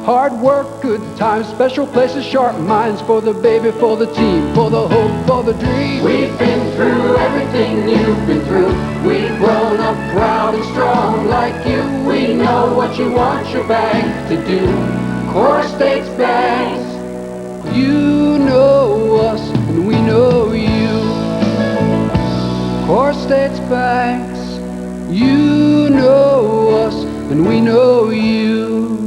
Hard work, good times, special places, sharp minds, for the baby, for the team, for the hope, for the dream. We've been through everything you've been through. We've grown up proud and strong like you. We know what you want your bank to do. Core States Banks. You know us and we know you. Core States Banks. You know us and we know you.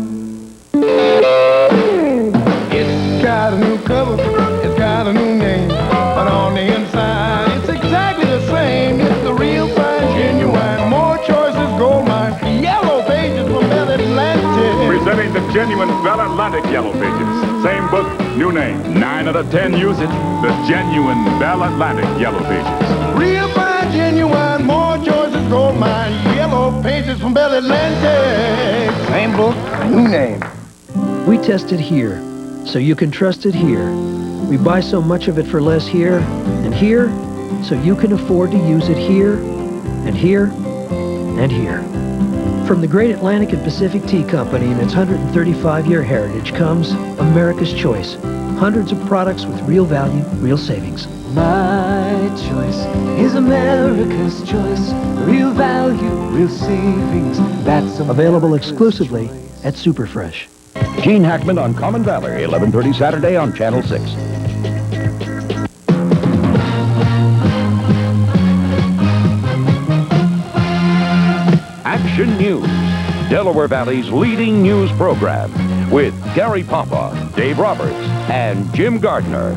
It's got a new cover, it's got a new name, but on the inside it's exactly the same. It's the real fine, genuine, more choices, gold mine, yellow pages from Bell Atlantic. Presenting the genuine Bell Atlantic Yellow Pages. Same book, new name. 9 out of 10 use it. The genuine Bell Atlantic Yellow Pages. Real fine, genuine, more choices, gold mine, yellow pages from Bell Atlantic. Same book, new name. We test it here, so you can trust it here. We buy so much of it for less here, so you can afford to use it here, and here, and here. From the great Atlantic and Pacific Tea Company and its 135-year heritage comes America's Choice. Hundreds of products with real value, real savings. My choice is America's choice. Real value, real savings. That's available exclusively at Superfresh. Gene Hackman on Common Valley, 11:30 Saturday on Channel 6. Action News, Delaware Valley's leading news program, with Gary Papa, Dave Roberts, and Jim Gardner.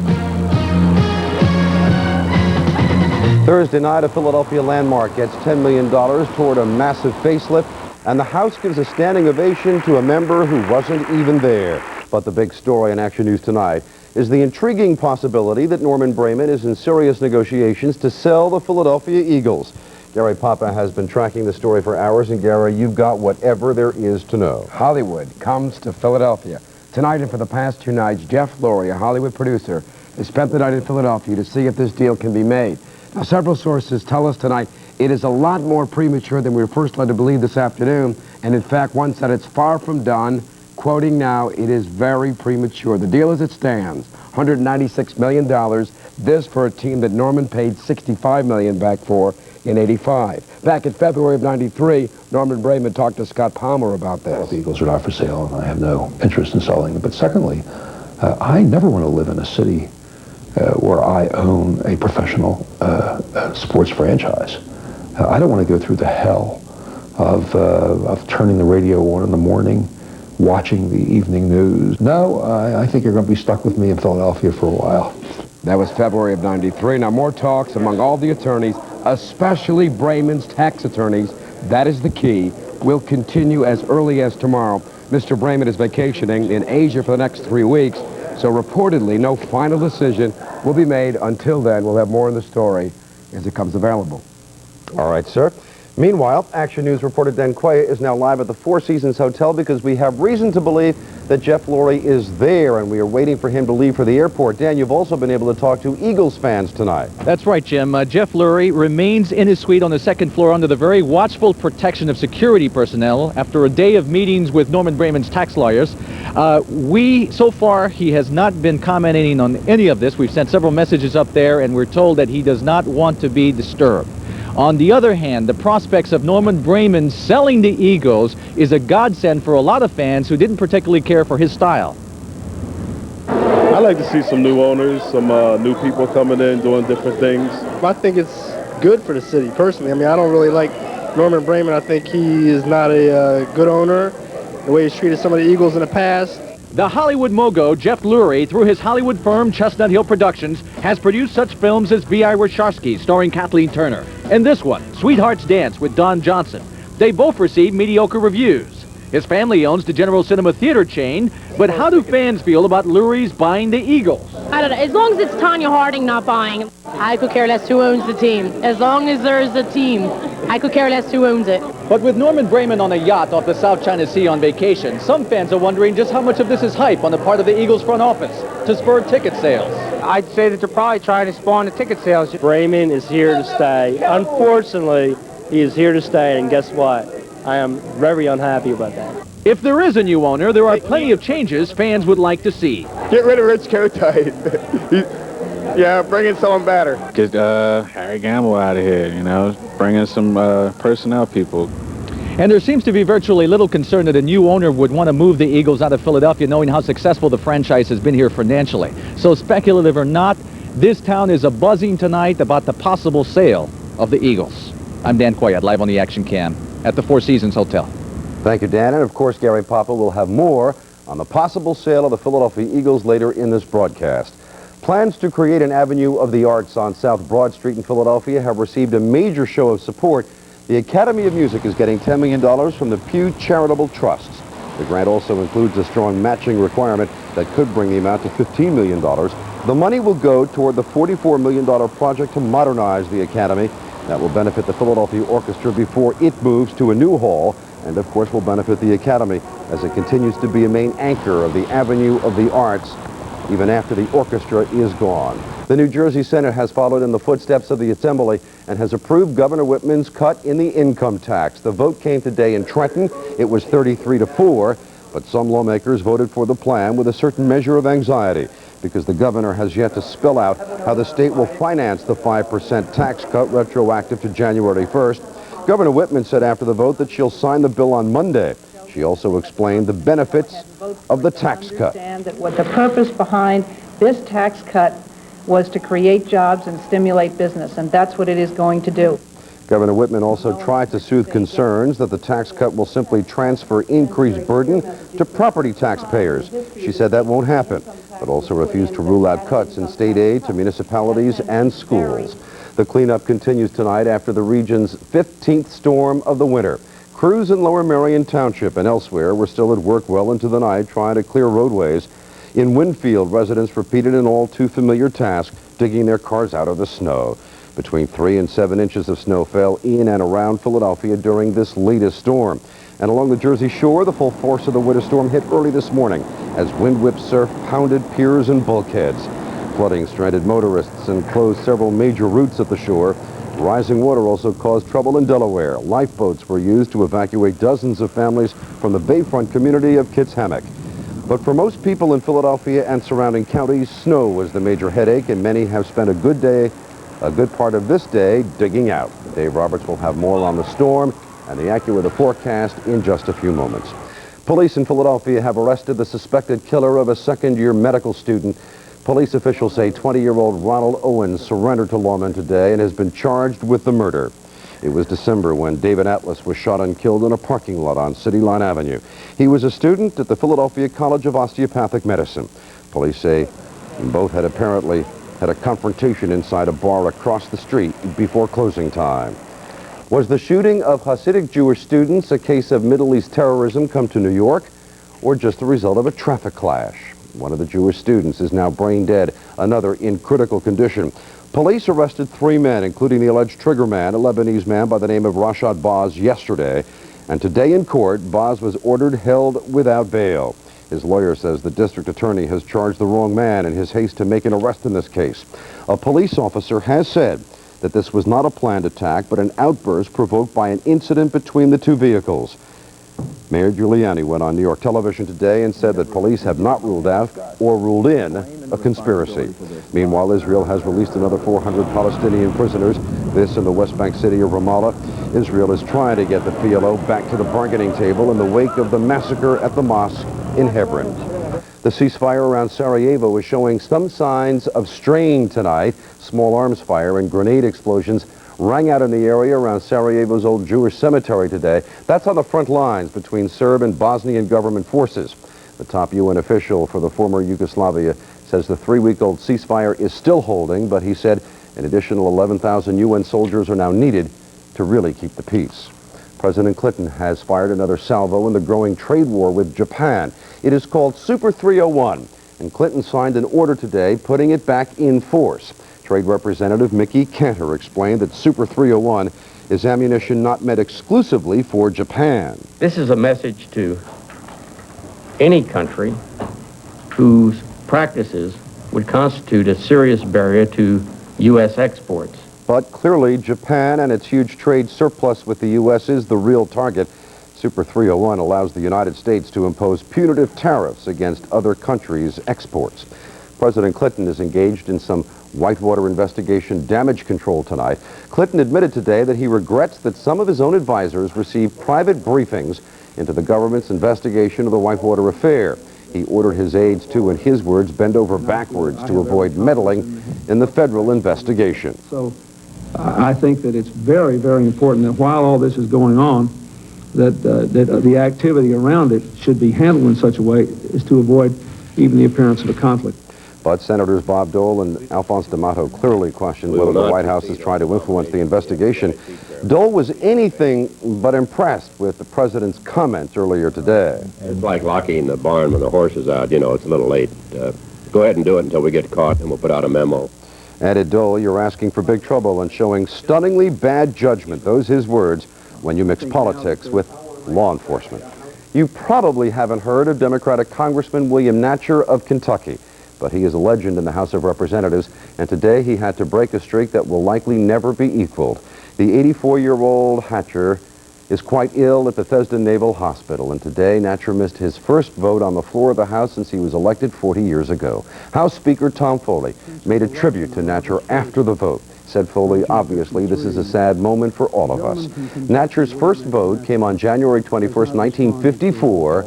Thursday night, a Philadelphia landmark gets $10 million toward a massive facelift, and the House gives a standing ovation to a member who wasn't even there. But the big story in Action News tonight is the intriguing possibility that Norman Brayman is in serious negotiations to sell the Philadelphia Eagles. Gary Papa has been tracking the story for hours, and Gary, you've got whatever there is to know. Hollywood comes to Philadelphia. Tonight and for the past 2 nights, Jeff Lurie, a Hollywood producer, has spent the night in Philadelphia to see if this deal can be made. Now, several sources tell us tonight it is a lot more premature than we were first led to believe this afternoon, and in fact, one said it's far from done. Quoting now, it is very premature. The deal as it stands, $196 million, this for a team that Norman paid $65 million back for in '85. Back in February of '93, Norman Brayman talked to Scott Palmer about this. The Eagles are not for sale, and I have no interest in selling them. But secondly, I never want to live in a city where I own a professional sports franchise. I don't want to go through the hell of turning the radio on in the morning, watching the evening news. No, I think you're going to be stuck with me in Philadelphia for a while. That was February of '93. Now, more talks among all the attorneys, especially Brayman's tax attorneys, that is the key, will continue as early as tomorrow. Mr. Brayman is vacationing in Asia for the next 3 weeks, so reportedly no final decision will be made until then. We'll have more in the story as it comes available. All right, sir. Meanwhile, Action News reporter Dan Quay is now live at the Four Seasons Hotel because we have reason to believe that Jeff Lurie is there, and we are waiting for him to leave for the airport. Dan, you've also been able to talk to Eagles fans tonight. That's right, Jim. Jeff Lurie remains in his suite on the second floor under the very watchful protection of security personnel after a day of meetings with Norman Brayman's tax lawyers. So far, he has not been commenting on any of this. We've sent several messages up there, and we're told that he does not want to be disturbed. On the other hand, the prospects of Norman Brayman selling the Eagles is a godsend for a lot of fans who didn't particularly care for his style. I like to see some new owners, some new people coming in, doing different things. I think it's good for the city, personally. I mean, I don't really like Norman Brayman. I think he is not a good owner, the way he's treated some of the Eagles in the past. The Hollywood mogo, Jeff Lurie, through his Hollywood firm Chestnut Hill Productions, has produced such films as B.I. Warshawski, starring Kathleen Turner, and this one, Sweetheart's Dance with Don Johnson. They both received mediocre reviews. His family owns the General Cinema Theater chain, but how do fans feel about Lurie's buying the Eagles? I don't know. As long as it's Tanya Harding not buying, I could care less who owns the team. As long as there's a team, I could care less who owns it. But with Norman Brayman on a yacht off the South China Sea on vacation, some fans are wondering just how much of this is hype on the part of the Eagles front office to spur ticket sales. I'd say that they're probably trying to spawn the ticket sales. Brayman is here to stay. Unfortunately, he is here to stay, and guess what? I am very unhappy about that. If there is a new owner, there are plenty of changes fans would like to see. Get rid of Rich Kotite. Yeah, bring in someone better. Get Harry Gamble out of here, you know, bring in some personnel people. And there seems to be virtually little concern that a new owner would want to move the Eagles out of Philadelphia, knowing how successful the franchise has been here financially. So speculative or not, this town is a-buzzing tonight about the possible sale of the Eagles. I'm Dan Coyette, live on the Action Cam at the Four Seasons Hotel. Thank you, Dan. And of course, Gary Papa will have more on the possible sale of the Philadelphia Eagles later in this broadcast. Plans to create an Avenue of the Arts on South Broad Street in Philadelphia have received a major show of support. The Academy of Music is getting $10 million from the Pew Charitable Trusts. The grant also includes a strong matching requirement that could bring the amount to $15 million. The money will go toward the $44 million project to modernize the Academy. That will benefit the Philadelphia Orchestra before it moves to a new hall, and of course will benefit the Academy as it continues to be a main anchor of the Avenue of the Arts even after the orchestra is gone. The New Jersey Senate has followed in the footsteps of the Assembly and has approved Governor Whitman's cut in the income tax. The vote came today in Trenton. It was 33-4, but some lawmakers voted for the plan with a certain measure of anxiety because the governor has yet to spell out how the state will finance the 5% tax cut retroactive to January 1st. Governor Whitman said after the vote that she'll sign the bill on Monday. She also explained the benefits of the tax cut. That what the purpose behind this tax cut was to create jobs and stimulate business, and that's what it is going to do. Governor Whitman also tried to soothe concerns that the tax cut will simply transfer increased burden to property taxpayers. She said that won't happen, but also refused to rule out cuts in state aid to municipalities and schools. The cleanup continues tonight after the region's 15th storm of the winter. Crews in Lower Merion Township and elsewhere were still at work well into the night trying to clear roadways. In Winfield, residents repeated an all too familiar task, digging their cars out of the snow. Between 3 and 7 inches of snow fell in and around Philadelphia during this latest storm. And along the Jersey Shore, the full force of the winter storm hit early this morning as wind-whipped surf pounded piers and bulkheads. Flooding stranded motorists and closed several major routes at the shore. Rising water also caused trouble in Delaware. Lifeboats were used to evacuate dozens of families from the bayfront community of Kitts Hammock. But for most people in Philadelphia and surrounding counties, snow was the major headache, and many have spent a good part of this day digging out. Dave Roberts will have more on the storm and the AccuWeather forecast in just a few moments. Police in Philadelphia have arrested the suspected killer of a second-year medical student. Police officials say 20-year-old Ronald Owens surrendered to lawmen today and has been charged with the murder. It was December when David Atlas was shot and killed in a parking lot on City Line Avenue. He was a student at the Philadelphia College of Osteopathic Medicine. Police say both had apparently had a confrontation inside a bar across the street before closing time. Was the shooting of Hasidic Jewish students a case of Middle East terrorism come to New York, or just the result of a traffic clash? One of the Jewish students is now brain dead, another in critical condition. Police arrested 3 men, including the alleged triggerman, a Lebanese man by the name of Rashad Baz, yesterday. And today in court, Baz was ordered held without bail. His lawyer says the district attorney has charged the wrong man in his haste to make an arrest in this case. A police officer has said that this was not a planned attack, but an outburst provoked by an incident between the two vehicles. Mayor Giuliani went on New York television today and said that police have not ruled out or ruled in a conspiracy. Meanwhile, Israel has released another 400 Palestinian prisoners, this in the West Bank city of Ramallah. Israel is trying to get the PLO back to the bargaining table in the wake of the massacre at the mosque in Hebron. The ceasefire around Sarajevo is showing some signs of strain tonight. Small arms fire and grenade explosions rang out in the area around Sarajevo's old Jewish cemetery today. That's on the front lines between Serb and Bosnian government forces. The top UN official for the former Yugoslavia says the 3-week-old ceasefire is still holding, but he said an additional 11,000 UN soldiers are now needed to really keep the peace. President Clinton has fired another salvo in the growing trade war with Japan. It is called Super 301, and Clinton signed an order today putting it back in force. Trade Representative Mickey Cantor explained that Super 301 is ammunition not meant exclusively for Japan. This is a message to any country whose practices would constitute a serious barrier to U.S. exports. But clearly, Japan and its huge trade surplus with the U.S. is the real target. Super 301 allows the United States to impose punitive tariffs against other countries' exports. President Clinton is engaged in some Whitewater investigation damage control tonight. Clinton admitted today that he regrets that some of his own advisors received private briefings into the government's investigation of the Whitewater affair. He ordered his aides to, in his words, bend over backwards to avoid meddling in the federal investigation. So I think that it's very, very important that while all this is going on, that the activity around it should be handled in such a way as to avoid even the appearance of a conflict. But Senators Bob Dole and Alphonse D'Amato clearly questioned whether the White House is trying to influence the investigation. Dole was anything but impressed with the president's comments earlier today. It's like locking the barn when the horse is out. You know, it's a little late. Go ahead and do it until we get caught, and we'll put out a memo. Added Dole, you're asking for big trouble and showing stunningly bad judgment, those his words, when you mix politics with law enforcement. You probably haven't heard of Democratic Congressman William Hatcher of Kentucky, but he is a legend in the House of Representatives, and today he had to break a streak that will likely never be equaled. The 84-year-old Hatcher is quite ill at Bethesda Naval Hospital, and today Hatcher missed his first vote on the floor of the House since he was elected 40 years ago. House Speaker Tom Foley made a tribute to Hatcher after the vote. Said Foley, obviously, this is a sad moment for all of us. Hatcher's first vote came on January 21st, 1954,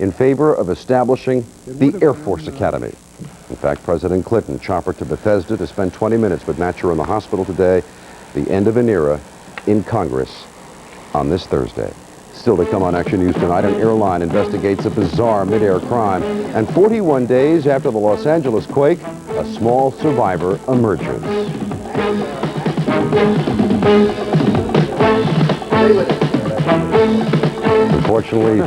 in favor of establishing the Air Force Academy. In fact, President Clinton choppered to Bethesda to spend 20 minutes with Hatcher in the hospital today, the end of an era in Congress on this Thursday. Still to come on Action News tonight, an airline investigates a bizarre mid-air crime, and 41 days after the Los Angeles quake, a small survivor emerges. Unfortunately,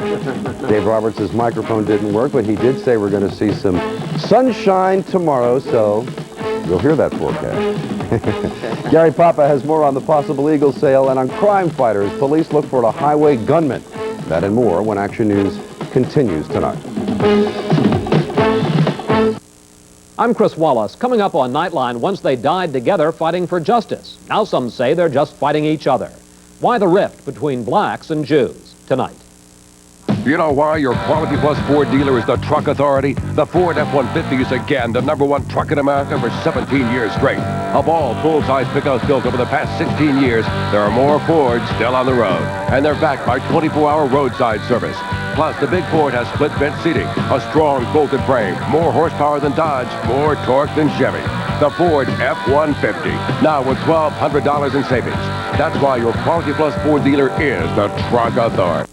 Dave Roberts' microphone didn't work, but he did say we're going to see some sunshine tomorrow, so you'll hear that forecast. Gary Papa has more on the possible Eagle sale and on crime fighters. Police look for a highway gunman. That and more when Action News continues tonight. I'm Chris Wallace. Coming up on Nightline, once they died together fighting for justice. Now some say they're just fighting each other. Why the rift between blacks and Jews? Tonight. You know why your Quality Plus Ford dealer is the truck authority? The Ford F-150 is again the #1 truck in America for 17 years straight. Of all full-size pickups built over the past 16 years, there are more Fords still on the road. And they're backed by 24-hour roadside service. Plus, the big Ford has split vent seating, a strong bolted frame, more horsepower than Dodge, more torque than Chevy. The Ford F-150, now with $1,200 in savings. That's why your Quality Plus Ford dealer is the truck authority.